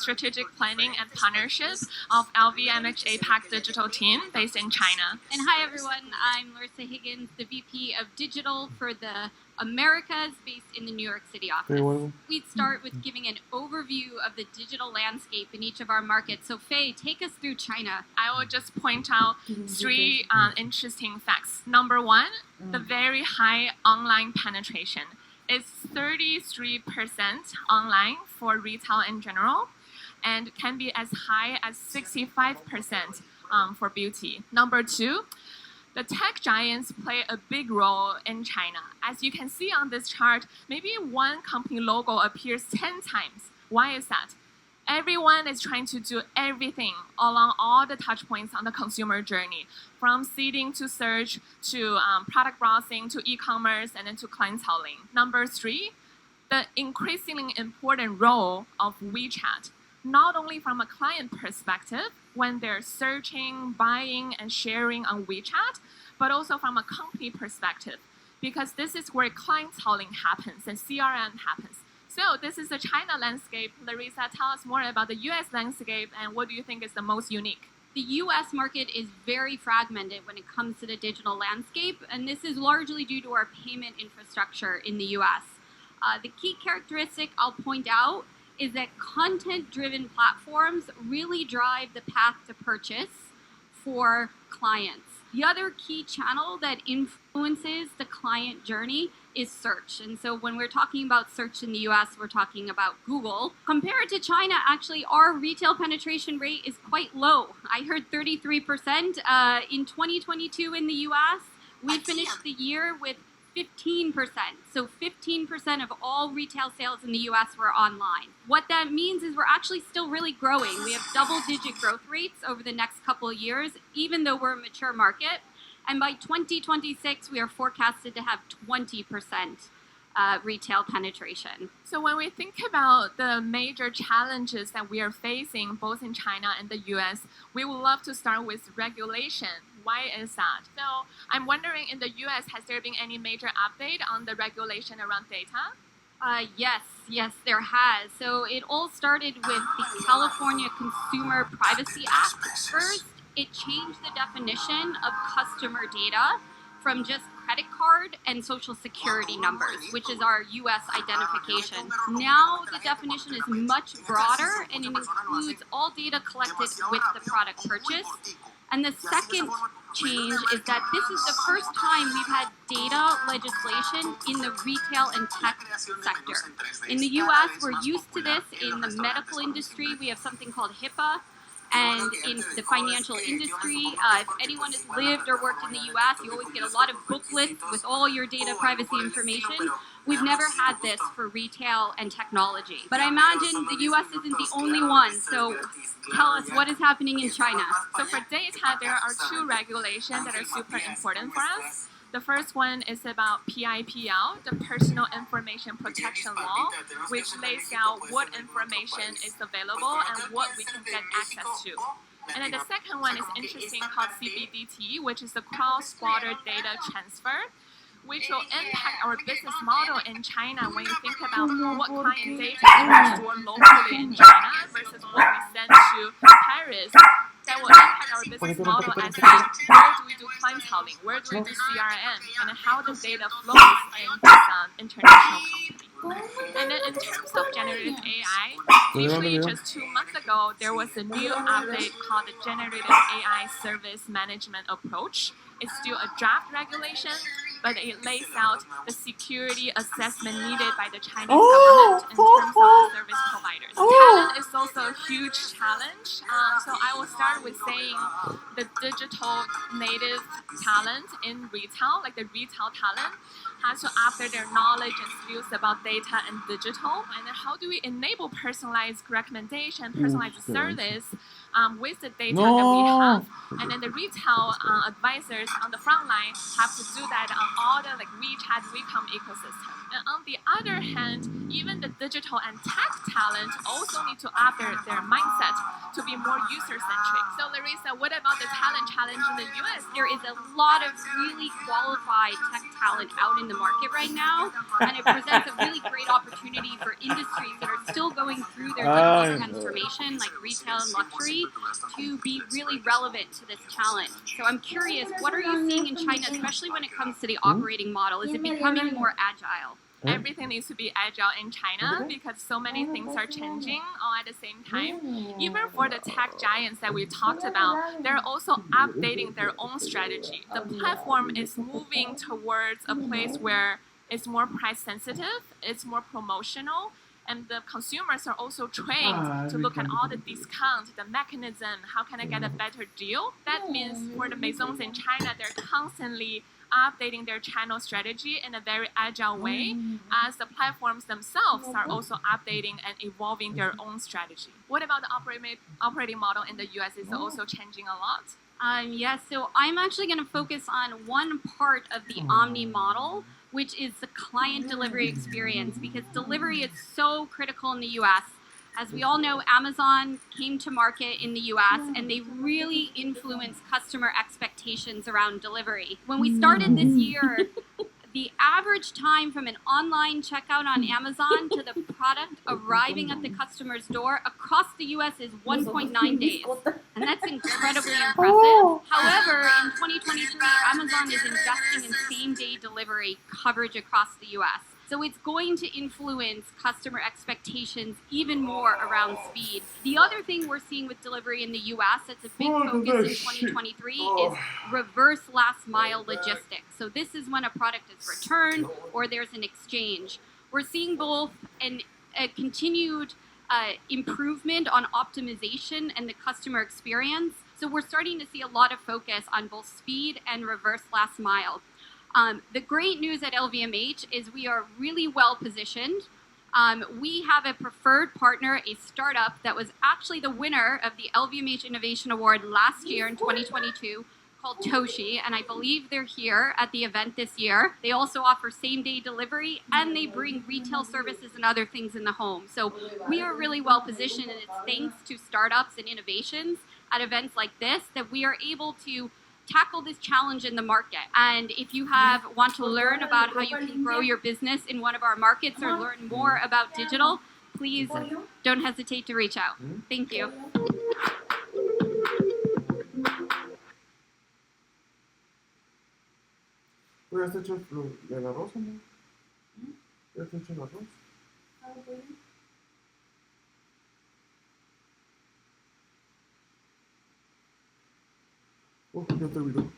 Strategic Planning and Partnership of LVMH APAC Digital Team based in China. And hi everyone, I'm Larissa Higgins, the VP of Digital for the Americas based in the New York City office. We'd start with giving an overview of the digital landscape in each of our markets. So Faye, take us through China. I will just point out three interesting facts. Number one, the very high online penetration. It's 33% online for retail in general, and can be as high as 65% for beauty. Number two, the tech giants play a big role in China. As you can see on this chart, maybe one company logo appears 10 times. Why is that? Everyone is trying to do everything along all the touch points on the consumer journey, from seeding to search to product browsing to e-commerce and then to clienteling. Number three, the increasingly important role of WeChat, not only from a client perspective when they're searching, buying, and sharing on WeChat, but also from a company perspective, because this is where clienteling happens and CRM happens. So this is the China landscape. Larissa, tell us more about the US landscape and what do you think is the most unique? The US market is very fragmented when it comes to the digital landscape, and this is largely due to our payment infrastructure in the US. The key characteristic I'll point out is that content-driven platforms really drive the path to purchase for clients. The other key channel that influences the client journey is search. And so when we're talking about search in the US, we're talking about Google. Compared to China, actually, our retail penetration rate is quite low. I heard 33%. In 2022 in the US, we finished the year with 15%. So 15% of all retail sales in the US were online. What that means is we're actually still really growing. We have double-digit growth rates over the next couple of years, even though we're a mature market. And by 2026, we are forecasted to have 20% retail penetration. So when we think about the major challenges that we are facing both in China and the US, we would love to start with regulation. Why is that? So I'm wondering, in the US, has there been any major update on the regulation around data? Yes, there has. So it all started with the California Consumer Privacy Act. First, it changed the definition of customer data from just credit card and social security numbers, which is our US identification. Now the definition is much broader and it includes all data collected with the product purchase. And the second change is that this is the first time we've had data legislation in the retail and tech sector. In the US, we're used to this. In the medical industry, we have something called HIPAA. And in the financial industry, if anyone has lived or worked in the US, you always get a lot of booklets with all your data privacy information. We've never had this for retail and technology. But I imagine the US isn't the only one, so tell us what is happening in China. So for data, there are two regulations that are super important for us. The first one is about PIPL, the Personal Information Protection Law, which lays out what information is available and what we can get access to. And then the second one is interesting, called CBDT, which is the Cross-Border Data Transfer, which will impact our business model in China when you think about what client data we store locally in China versus what we send to Paris. That will impact our business model as in where do we do clienteling, where do we do CRM, and how the data flows in this international company. And then in terms of generative AI, literally just 2 months ago, there was a new update called the Generative AI Service Management Approach. It's still a draft regulation, but it lays out the security assessment needed by the Chinese government in terms of service providers. Talent is also a huge challenge. So I will start with saying the digital native talent in retail, like the retail talent, has to update their knowledge and skills about data and digital. And then how do we enable personalized recommendation, personalized service with the data that we have, and then the retail advisors on the front line have to do that on all the WeChat, WeCom ecosystem. And on the other hand, even the digital and tech talent also need to up their mindset to be more user-centric. So Larissa, what about the talent challenge in the US? There is a lot of really qualified tech talent out in the market right now, and it presents a really great opportunity for industries that are still going through their digital transformation, like retail and luxury, to be really relevant to this challenge. So I'm curious, what are you seeing in China, especially when it comes to the operating model? Is it becoming more agile? Everything needs to be agile in China because so many things are changing all at the same time. Even for the tech giants that we talked about, they're also updating their own strategy. The platform is moving towards a place where it's more price sensitive, it's more promotional, and the consumers are also trained to look at all the discounts, the mechanism, how can I get a better deal? That means for the maisons in China, they're constantly updating their channel strategy in a very agile way, as the platforms themselves are also updating and evolving their own strategy. What about the operating model in the US? Is it also changing a lot? Yes, so I'm actually going to focus on one part of the Omni model, which is the client delivery experience, because delivery is so critical in the US. As we all know, Amazon came to market in the US and they really influenced customer expectations around delivery. When we started this year, the average time from an online checkout on Amazon to the product arriving at the customer's door across the US is 1.9 days. And that's incredibly impressive. However, in 2023, Amazon is investing in same-day delivery coverage across the US. So it's going to influence customer expectations even more around speed. The other thing we're seeing with delivery in the US that's a big focus in 2023 is reverse last mile logistics. So this is when a product is returned or there's an exchange. We're seeing both a continued improvement on optimization and the customer experience. So we're starting to see a lot of focus on both speed and reverse last mile. The great news at LVMH is we are really well positioned. We have a preferred partner, a startup that was actually the winner of the LVMH Innovation Award last year in 2022 called Toshi, and I believe they're here at the event this year. They also offer same-day delivery, and they bring retail services and other things in the home. So we are really well positioned, and it's thanks to startups and innovations at events like this that we are able to tackle this challenge in the market. And if you want to learn about how you can grow your business in one of our markets or learn more about digital, please don't hesitate to reach out. Thank you. ¿Tú ya has hecho el arroz, amor? ¿Ya has hecho el arroz? Oh, ya te olvidó.